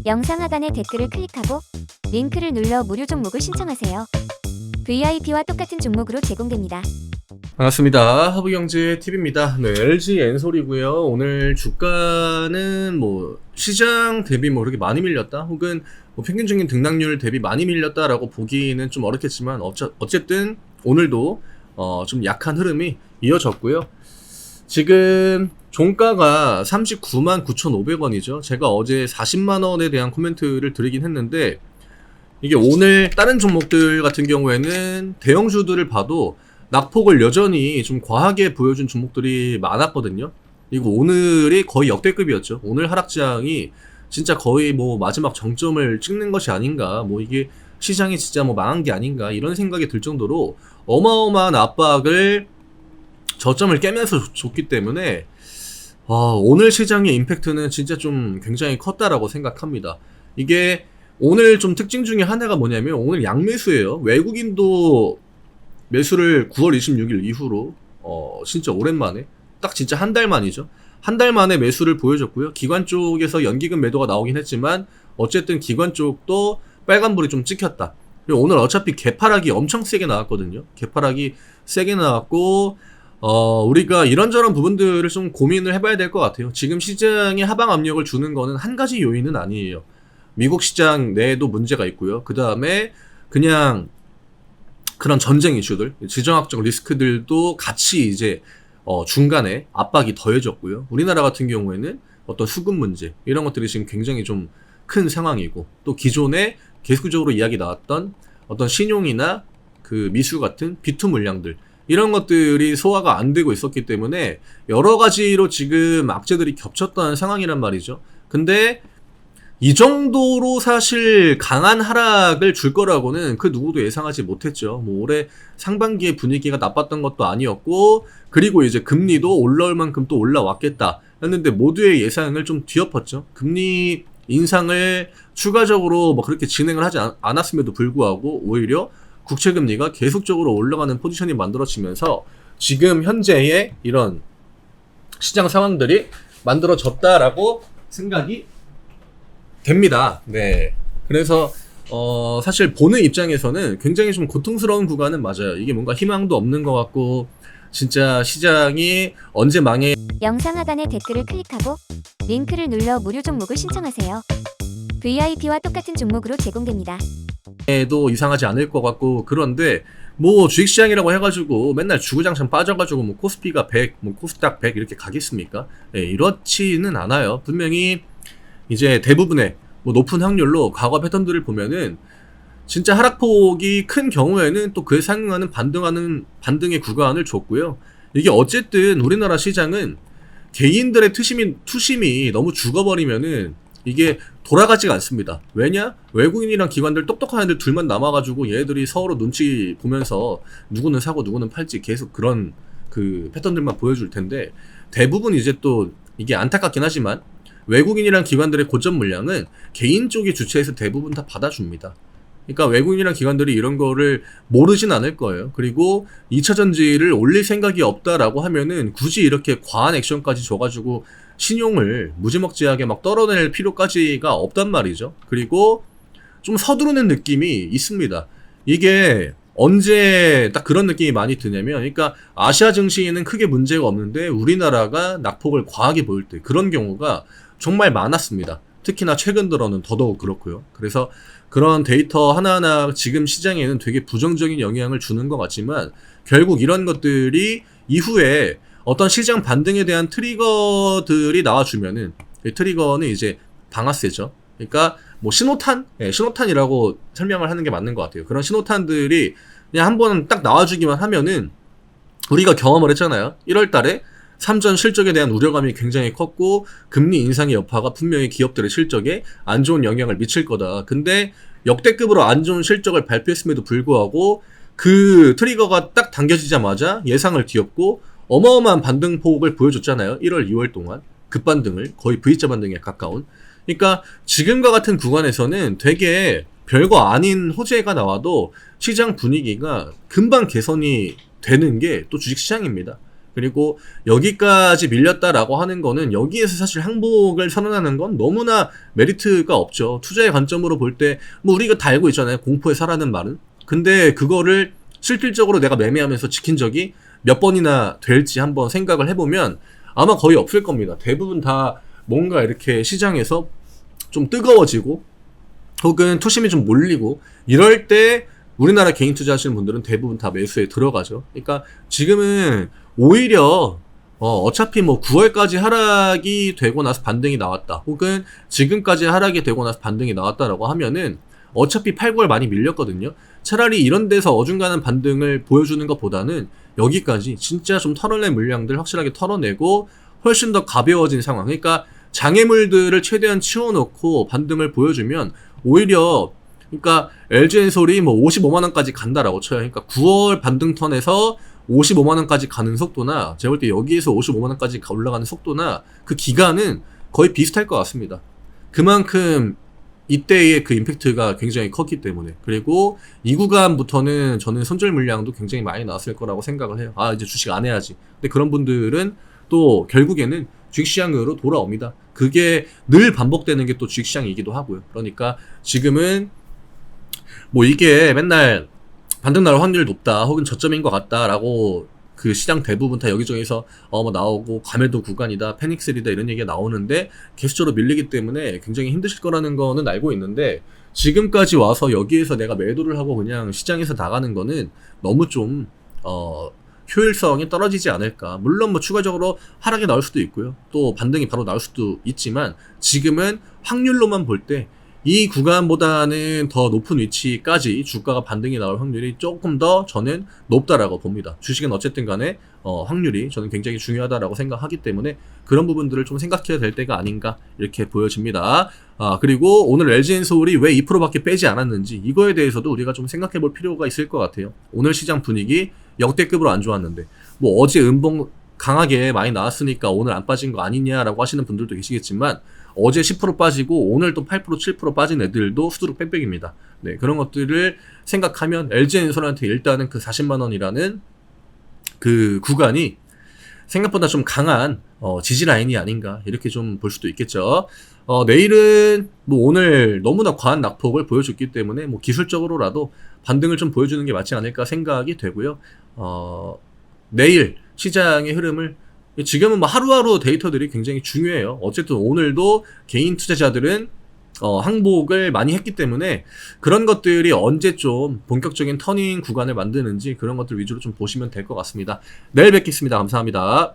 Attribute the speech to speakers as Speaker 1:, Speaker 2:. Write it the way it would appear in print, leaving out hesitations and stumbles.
Speaker 1: 영상 하단의 댓글을 클릭하고 링크를 눌러 무료 종목을 신청하세요. VIP와 똑같은 종목으로 제공됩니다.
Speaker 2: 반갑습니다. 하부경제TV입니다. 네, LG 엔솔이고요. 오늘 주가는 시장 대비 그렇게 많이 밀렸다, 혹은 평균적인 등락률 대비 많이 밀렸다라고 보기는 좀 어렵겠지만 어쨌든 오늘도 좀 약한 흐름이 이어졌고요. 지금 종가가 39만 9,500원이죠. 제가 어제 40만원에 대한 코멘트를 드리긴 했는데, 이게 오늘 다른 종목들 같은 경우에는 대형주들을 봐도 낙폭을 여전히 좀 과하게 보여준 종목들이 많았거든요. 그리고 오늘이 거의 역대급이었죠. 오늘 하락장이 진짜 거의 마지막 정점을 찍는 것이 아닌가, 이게 시장이 진짜 망한 게 아닌가, 이런 생각이 들 정도로 어마어마한 압박을 저점을 깨면서 줬기 때문에 오늘 시장의 임팩트는 진짜 좀 굉장히 컸다라고 생각합니다. 이게 오늘 좀 특징 중에 하나가 뭐냐면, 오늘 양매수예요. 외국인도 매수를 9월 26일 이후로 진짜 오랜만에, 딱 진짜 한 달 만이죠. 한 달 만에 매수를 보여줬고요. 기관 쪽에서 연기금 매도가 나오긴 했지만 어쨌든 기관 쪽도 빨간불이 좀 찍혔다. 그리고 오늘 어차피 개파락이 엄청 세게 나왔거든요. 개파락이 세게 나왔고, 우리가 이런저런 부분들을 좀 고민을 해봐야 될 것 같아요. 지금 시장에 하방 압력을 주는 거는 한 가지 요인은 아니에요. 미국 시장 내에도 문제가 있고요. 그 다음에 그냥 그런 전쟁 이슈들, 지정학적 리스크들도 같이 이제 중간에 압박이 더해졌고요. 우리나라 같은 경우에는 어떤 수급 문제, 이런 것들이 지금 굉장히 좀 큰 상황이고, 또 기존에 계속적으로 이야기 나왔던 어떤 신용이나 그 미수 같은 B2 물량들, 이런 것들이 소화가 안 되고 있었기 때문에 여러 가지로 지금 악재들이 겹쳤던 상황이란 말이죠. 근데 이 정도로 사실 강한 하락을 줄 거라고는 그 누구도 예상하지 못했죠. 올해 상반기에 분위기가 나빴던 것도 아니었고, 그리고 이제 금리도 올라올 만큼 또 올라왔겠다 했는데 모두의 예상을 좀 뒤엎었죠. 금리 인상을 추가적으로 그렇게 진행을 하지 않았음에도 불구하고 오히려 국채금리가 계속적으로 올라가는 포지션이 만들어지면서 지금 현재의 이런 시장 상황들이 만들어졌다라고 생각이 됩니다. 네. 그래서 사실 보는 입장에서는 굉장히 좀 고통스러운 구간은 맞아요. 이게 뭔가 희망도 없는 것 같고, 진짜 시장이 언제 망해.
Speaker 1: 영상 하단의 댓글을 클릭하고 링크를 눌러 무료 종목을 신청하세요. VIP와 똑같은 종목으로 제공됩니다.
Speaker 2: 도 이상하지 않을 것 같고, 그런데 주식시장이라고 해가지고 맨날 주구장창 빠져가지고 코스피가 100, 코스닥 100 이렇게 가겠습니까? 네, 이렇지는 않아요. 분명히 이제 대부분의 높은 확률로 과거 패턴들을 보면은 진짜 하락폭이 큰 경우에는 또 그에 상응하는 반등의 구간을 줬고요. 이게 어쨌든 우리나라 시장은 개인들의 투심이 너무 죽어버리면은 이게 돌아가지가 않습니다. 왜냐? 외국인이랑 기관들, 똑똑한 애들 둘만 남아가지고 얘들이 서로 눈치 보면서 누구는 사고 누구는 팔지 계속 그런 그 패턴들만 보여줄 텐데, 대부분 이제 또 이게 안타깝긴 하지만 외국인이랑 기관들의 고점 물량은 개인 쪽이 주체해서 대부분 다 받아줍니다. 그러니까 외국인이랑 기관들이 이런 거를 모르진 않을 거예요. 그리고 2차전지를 올릴 생각이 없다라고 하면은 굳이 이렇게 과한 액션까지 줘가지고 신용을 무지막지하게 떨어낼 필요까지가 없단 말이죠. 그리고 좀 서두르는 느낌이 있습니다. 이게 언제 딱 그런 느낌이 많이 드냐면, 그러니까 아시아 증시에는 크게 문제가 없는데 우리나라가 낙폭을 과하게 보일 때 그런 경우가 정말 많았습니다. 특히나 최근 들어는 더더욱 그렇고요. 그래서 그런 데이터 하나하나 지금 시장에는 되게 부정적인 영향을 주는 것 같지만, 결국 이런 것들이 이후에 어떤 시장 반등에 대한 트리거들이 나와주면은, 이 트리거는 이제 방아쇠죠. 그러니까 신호탄이라고 설명을 하는 게 맞는 것 같아요. 그런 신호탄들이 그냥 한번 딱 나와주기만 하면은, 우리가 경험을 했잖아요. 1월 달에 삼전 실적에 대한 우려감이 굉장히 컸고, 금리 인상의 여파가 분명히 기업들의 실적에 안 좋은 영향을 미칠 거다. 근데 역대급으로 안 좋은 실적을 발표했음에도 불구하고 그 트리거가 딱 당겨지자마자 예상을 뒤엎고 어마어마한 반등폭을 보여줬잖아요. 1월, 2월 동안 급반등을, 거의 V자 반등에 가까운. 그러니까 지금과 같은 구간에서는 되게 별거 아닌 호재가 나와도 시장 분위기가 금방 개선이 되는 게 또 주식시장입니다. 그리고 여기까지 밀렸다라고 하는 거는 여기에서 사실 항복을 선언하는 건 너무나 메리트가 없죠. 투자의 관점으로 볼 때 뭐 우리가 다 알고 있잖아요. 공포에 사라는 말은. 근데 그거를 실질적으로 내가 매매하면서 지킨 적이 몇 번이나 될지 한번 생각을 해보면 아마 거의 없을 겁니다. 대부분 다 뭔가 이렇게 시장에서 좀 뜨거워지고 혹은 투심이 좀 몰리고 이럴 때 우리나라 개인 투자하시는 분들은 대부분 다 매수에 들어가죠. 그러니까 지금은 오히려 어차피 뭐 9월까지 하락이 되고 나서 반등이 나왔다. 혹은 지금까지 하락이 되고 나서 반등이 나왔다라고 하면은 어차피 8, 9월 많이 밀렸거든요. 차라리 이런 데서 어중간한 반등을 보여주는 것보다는 여기까지 진짜 좀 털어낼 물량들 확실하게 털어내고 훨씬 더 가벼워진 상황. 그러니까 장애물들을 최대한 치워놓고 반등을 보여주면 오히려 그러니까 LG엔솔이 뭐 55만원까지 간다라고 쳐요. 그러니까 9월 반등 턴에서 55만원까지 가는 속도나 제가 볼 때 여기에서 55만원까지 올라가는 속도나 그 기간은 거의 비슷할 것 같습니다. 그만큼 이때의 그 임팩트가 굉장히 컸기 때문에. 그리고 이 구간부터는 저는 손절 물량도 굉장히 많이 나왔을 거라고 생각을 해요. 아, 이제 주식 안 해야지. 근데 그런 분들은 또 결국에는 주식시장으로 돌아옵니다. 그게 늘 반복되는 게 또 주식시장이기도 하고요. 그러니까 지금은 뭐 이게 맨날 반등 나올 확률이 높다 혹은 저점인 것 같다라고 그 시장 대부분 다 여기저기서 뭐 나오고 과매도 구간이다 패닉셀이다 이런 얘기가 나오는데 계속적으로 밀리기 때문에 굉장히 힘드실 거라는 거는 알고 있는데 지금까지 와서 여기에서 내가 매도를 하고 그냥 시장에서 나가는 거는 너무 좀 효율성이 떨어지지 않을까. 물론 뭐 추가적으로 하락이 나올 수도 있고요. 또 반등이 바로 나올 수도 있지만 지금은 확률로만 볼 때 이 구간보다는 더 높은 위치까지 주가가 반등이 나올 확률이 조금 더 저는 높다라고 봅니다. 주식은 어쨌든 간에 확률이 저는 굉장히 중요하다라고 생각하기 때문에 그런 부분들을 좀 생각해야 될 때가 아닌가 이렇게 보여집니다. 그리고 오늘 LG엔솔이 왜 2%밖에 빼지 않았는지 이거에 대해서도 우리가 좀 생각해 볼 필요가 있을 것 같아요. 오늘 시장 분위기 역대급으로 안 좋았는데 뭐 어제 음봉 강하게 많이 나왔으니까 오늘 안 빠진 거 아니냐라고 하시는 분들도 계시겠지만 어제 10% 빠지고 오늘 또 8% 7% 빠진 애들도 수두룩 빽빽입니다. 네, 그런 것들을 생각하면 LG엔솔한테 일단은 그 40만 원이라는 그 구간이 생각보다 좀 강한 지지 라인이 아닌가 이렇게 좀 볼 수도 있겠죠. 내일은 뭐 오늘 너무나 과한 낙폭을 보여줬기 때문에 뭐 기술적으로라도 반등을 좀 보여주는 게 맞지 않을까 생각이 되고요. 내일 시장의 흐름을 지금은 뭐 하루하루 데이터들이 굉장히 중요해요. 어쨌든 오늘도 개인 투자자들은 항복을 많이 했기 때문에 그런 것들이 언제 좀 본격적인 터닝 구간을 만드는지 그런 것들 위주로 좀 보시면 될 것 같습니다. 내일 뵙겠습니다. 감사합니다.